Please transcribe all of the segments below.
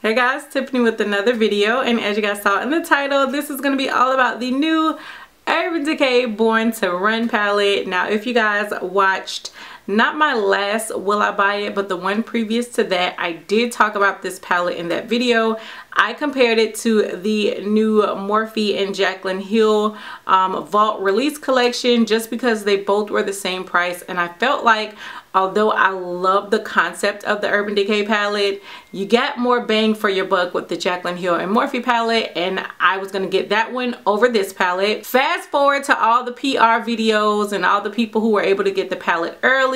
Hey guys, Tiffany with another video, and as you guys saw in the title, this is going to be all about the new Urban Decay Born to Run palette. Now if you guys watched not my last Will I Buy It, but the one previous to that, I did talk about this palette in that video. I compared it to the new Morphe and Jaclyn Hill Vault Release collection just because they both were the same price, and I felt like although I love the concept of the Urban Decay palette, you got more bang for your buck with the Jaclyn Hill and Morphe palette, and I was going to get that one over this palette. Fast forward to all the PR videos and all the people who were able to get the palette early.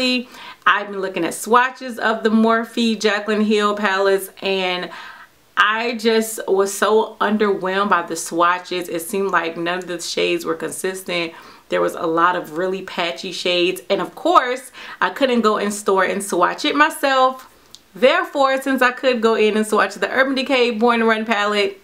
I've been looking at swatches of the Morphe Jaclyn Hill palettes, and I just was so underwhelmed by the swatches. It seemed like none of the shades were consistent. There was a lot of really patchy shades, and of course I couldn't go in store and swatch it myself. Therefore, since I could go in and swatch the Urban Decay Born to Run palette,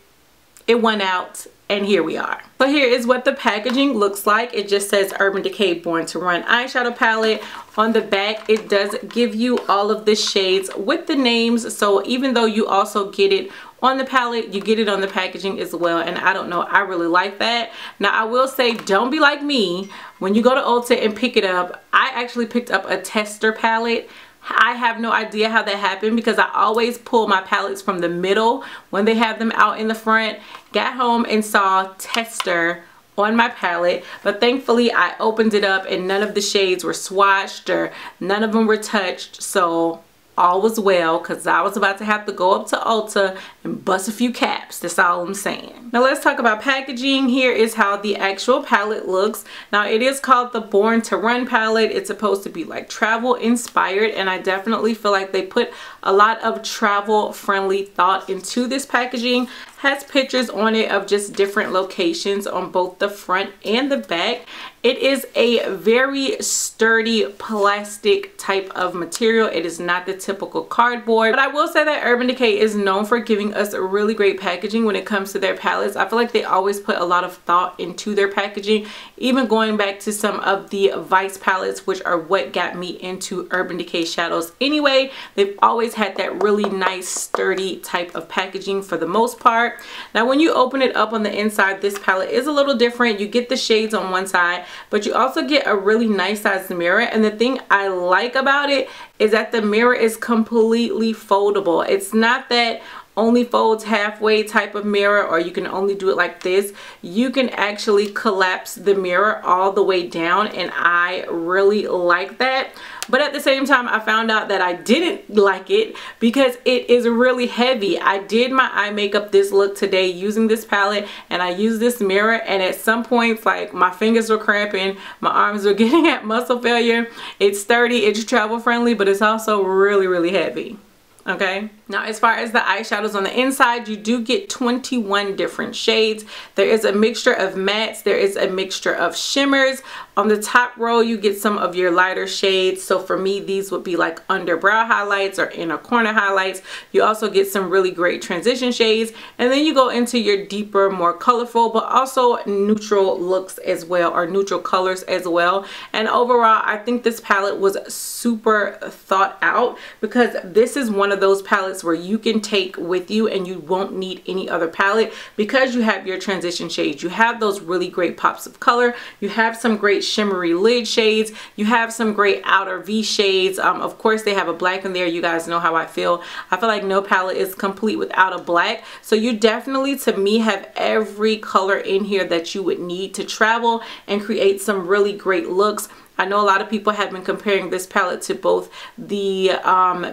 it won out, and here we are. So here is what the packaging looks like. It just says Urban Decay Born to Run eyeshadow palette. On the back it does give you all of the shades with the names, so even though you also get it on the palette, you get it on the packaging as well, and I don't know, I really like that. Now I will say, don't be like me. When you go to Ulta and pick it up, I actually picked up a tester palette. I have no idea how that happened because I always pull my palettes from the middle when they have them out in the front. Got home and saw tester on my palette, but thankfully I opened it up and none of the shades were swatched or none of them were touched, so all was well, because I was about to have to go up to Ulta and bust a few caps. That's all I'm saying. Now let's talk about packaging. Here is how the actual palette looks. Now it is called the Born to Run palette. It's supposed to be like travel inspired, and I definitely feel like they put a lot of travel friendly thought into this packaging. Has pictures on it of just different locations on both the front and the back. It is a very sturdy plastic type of material. It is not the typical cardboard, but I will say that Urban Decay is known for giving us really great packaging when it comes to their palettes. I feel like they always put a lot of thought into their packaging, even going back to some of the Vice palettes, which are what got me into Urban Decay shadows anyway. They've always had that really nice sturdy type of packaging for the most part. Now when you open it up on the inside, this palette is a little different. You get the shades on one side, but you also get a really nice sized mirror, and the thing I like about it is that the mirror is completely foldable. It's not that only folds halfway type of mirror, or you can only do it like this. You can actually collapse the mirror all the way down, and I really like that. But at the same time, I found out that I didn't like it because it is really heavy. I did my eye makeup this look today using this palette, and I used this mirror, and at some points like my fingers were cramping, my arms were getting at muscle failure. It's sturdy, it's travel friendly, but it's also really heavy. Okay, now as far as the eyeshadows on the inside, you do get 21 different shades. There is a mixture of mattes, there is a mixture of shimmers. On the top row you get some of your lighter shades, so for me these would be like under brow highlights or inner corner highlights. You also get some really great transition shades, and then you go into your deeper, more colorful but also neutral looks as well, or neutral colors as well. And overall I think this palette was super thought out, because this is one of those palettes where you can take with you and you won't need any other palette, because you have your transition shades, you have those really great pops of color, you have some great shimmery lid shades, you have some great outer V shades. Of course they have a black in there. You guys know how I feel. I feel like no palette is complete without a black, so you definitely, to me, have every color in here that you would need to travel and create some really great looks. I know a lot of people have been comparing this palette to both the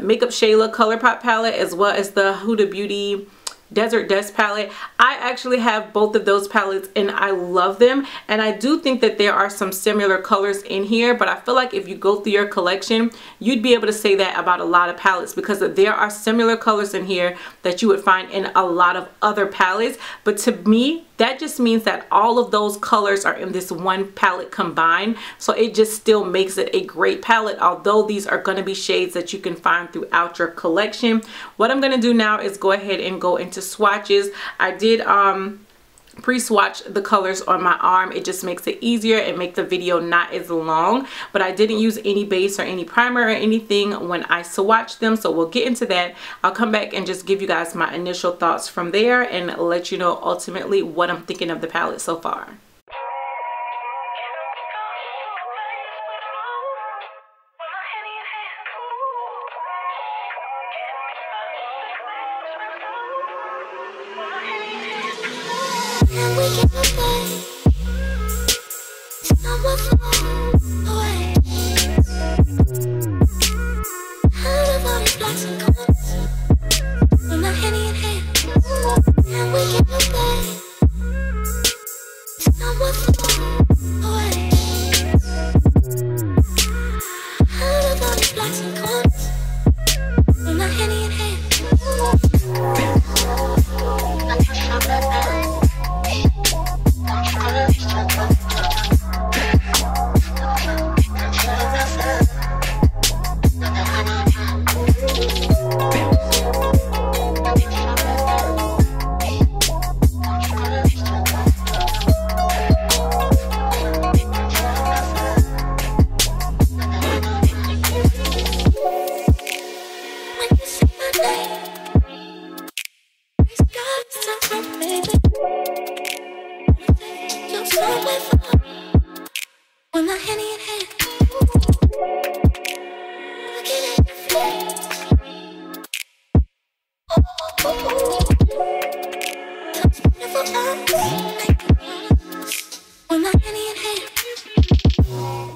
Makeup Shayla ColourPop palette as well as the Huda Beauty Desert Dust palette. I actually have both of those palettes and I love them, and I do think that there are some similar colors in here, but I feel like if you go through your collection you'd be able to say that about a lot of palettes, because there are similar colors in here that you would find in a lot of other palettes. But to me, that just means that all of those colors are in this one palette combined, so it just still makes it a great palette, although these are going to be shades that you can find throughout your collection. What I'm going to do now is go ahead and go into swatches. I did pre-swatch the colors on my arm. It just makes it easier and make the video not as long. But I didn't use any base or any primer or anything when I swatched them, so we'll get into that. I'll come back and just give you guys my initial thoughts from there and let you know ultimately what I'm thinking of the palette so far.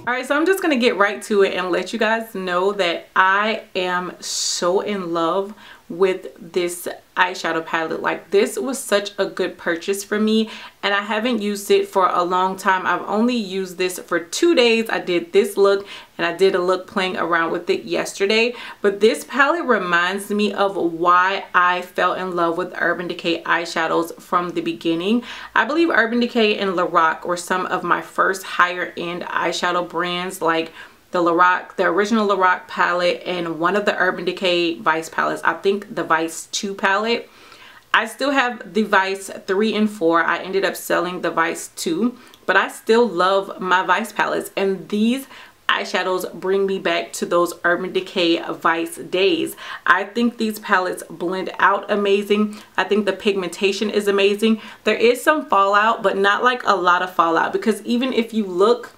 Alright, so I'm just going to get right to it and let you guys know that I am so in love with this eyeshadow palette. Like, this was such a good purchase for me, and I haven't used it for a long time. I've only used this for 2 days. I did this look and I did a look playing around with it yesterday, but this palette reminds me of why I fell in love with Urban Decay eyeshadows from the beginning. I believe Urban Decay and Lorac were some of my first higher end eyeshadow brands, like the Lorac, the original Lorac palette, and one of the Urban Decay Vice palettes. I think the Vice 2 palette. I still have the Vice 3 and 4. I ended up selling the Vice 2, but I still love my Vice palettes, and these eyeshadows bring me back to those Urban Decay Vice days. I think these palettes blend out amazing. I think the pigmentation is amazing. There is some fallout, but not like a lot of fallout, because even if you look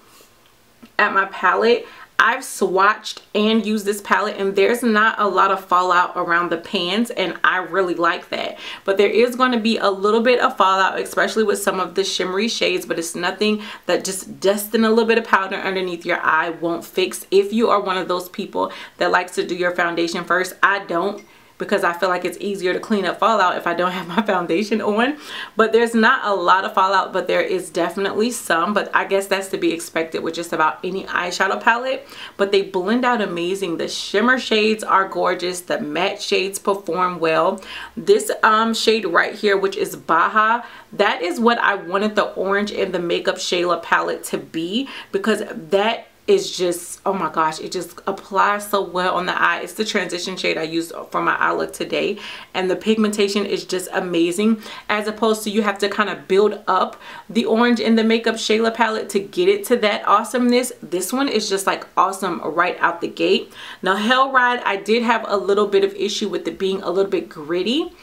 at my palette, I've swatched and used this palette and there's not a lot of fallout around the pans, and I really like that. But there is going to be a little bit of fallout, especially with some of the shimmery shades, but it's nothing that just dusting a little bit of powder underneath your eye won't fix. If you are one of those people that likes to do your foundation first, I don't, because I feel like it's easier to clean up fallout if I don't have my foundation on. But there's not a lot of fallout, but there is definitely some, but I guess that's to be expected with just about any eyeshadow palette. But they blend out amazing. The shimmer shades are gorgeous. The matte shades perform well. This shade right here, which is Baja, that is what I wanted the orange in the Makeup Shayla palette to be, because that is just, oh my gosh, it just applies so well on the eye. It's the transition shade I used for my eye look today, and the pigmentation is just amazing, as opposed to you have to kind of build up the orange in the Makeup Shayla palette to get it to that awesomeness. This one is just like awesome right out the gate. Now Hell Ride, I did have a little bit of issue with it being a little bit gritty.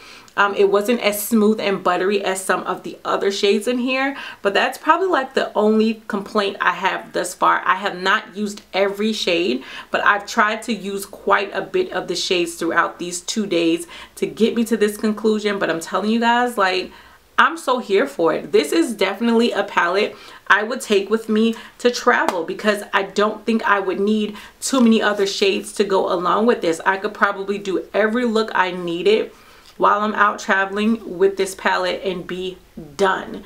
It wasn't as smooth and buttery as some of the other shades in here, but that's probably like the only complaint I have thus far. I have not used every shade, but I've tried to use quite a bit of the shades throughout these 2 days to get me to this conclusion. But I'm telling you guys, like, I'm so here for it. This is definitely a palette I would take with me to travel, because I don't think I would need too many other shades to go along with this. I could probably do every look I needed while I'm out traveling with this palette and be done.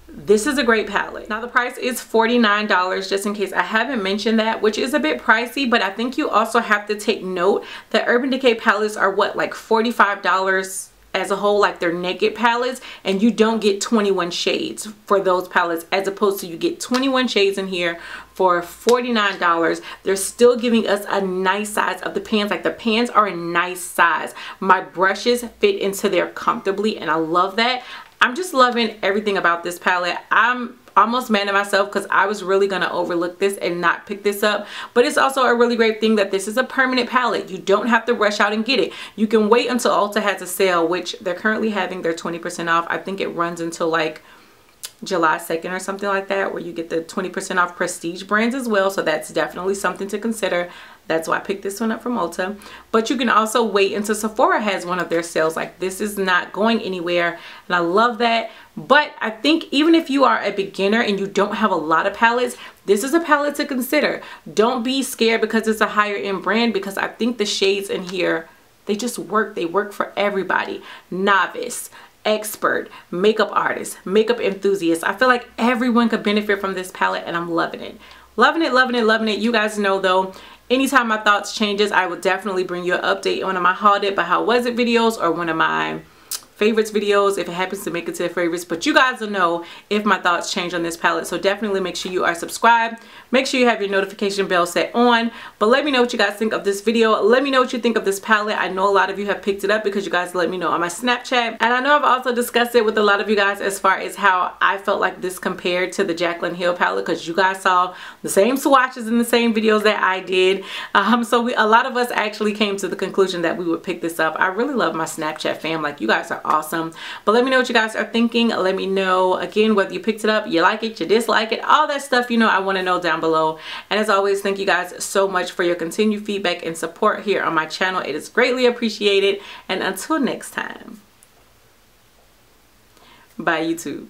This is a great palette. Now the price is $49, just in case I haven't mentioned that, which is a bit pricey, but I think you also have to take note that Urban Decay palettes are what, like $45 as a whole, like they're naked palettes, and you don't get 21 shades for those palettes, as opposed to you get 21 shades in here for $49. They're still giving us a nice size of the pans. Like, the pans are a nice size. My brushes fit into there comfortably, and I love that. I'm just loving everything about this palette. I'm almost mad at myself because I was really gonna overlook this and not pick this up, but it's also a really great thing that this is a permanent palette. You don't have to rush out and get it. You can wait until Ulta has a sale, which they're currently having their 20% off. I think it runs until like July 2nd or something like that, where you get the 20% off prestige brands as well. So that's definitely something to consider. That's why I picked this one up from Ulta. But you can also wait until Sephora has one of their sales. Like, this is not going anywhere, and I love that. But I think even if you are a beginner and you don't have a lot of palettes, this is a palette to consider. Don't be scared because it's a higher end brand, because I think the shades in here, they just work. They work for everybody. Novice, expert, makeup artist, makeup enthusiast. I feel like everyone could benefit from this palette, and I'm loving it. Loving it, loving it, loving it. You guys know though, anytime my thoughts changes, I will definitely bring you an update on one of my hauled it but how was it videos, or one of my favorites videos if it happens to make it to the favorites. But you guys will know if my thoughts change on this palette, so definitely make sure you are subscribed. Make sure you have your notification bell set on. But let me know what you guys think of this video. Let me know what you think of this palette. I know a lot of you have picked it up because you guys let me know on my Snapchat, and I know I've also discussed it with a lot of you guys as far as how I felt like this compared to the Jaclyn Hill palette, because you guys saw the same swatches in the same videos that I did. So a lot of us actually came to the conclusion that we would pick this up. I really love my Snapchat fam. Like, you guys are awesome. But let me know what you guys are thinking. Let me know again whether you picked it up, you like it, you dislike it, all that stuff. You know, I want to know down below. And as always, thank you guys so much for your continued feedback and support here on my channel. It is greatly appreciated. And until next time, bye YouTube.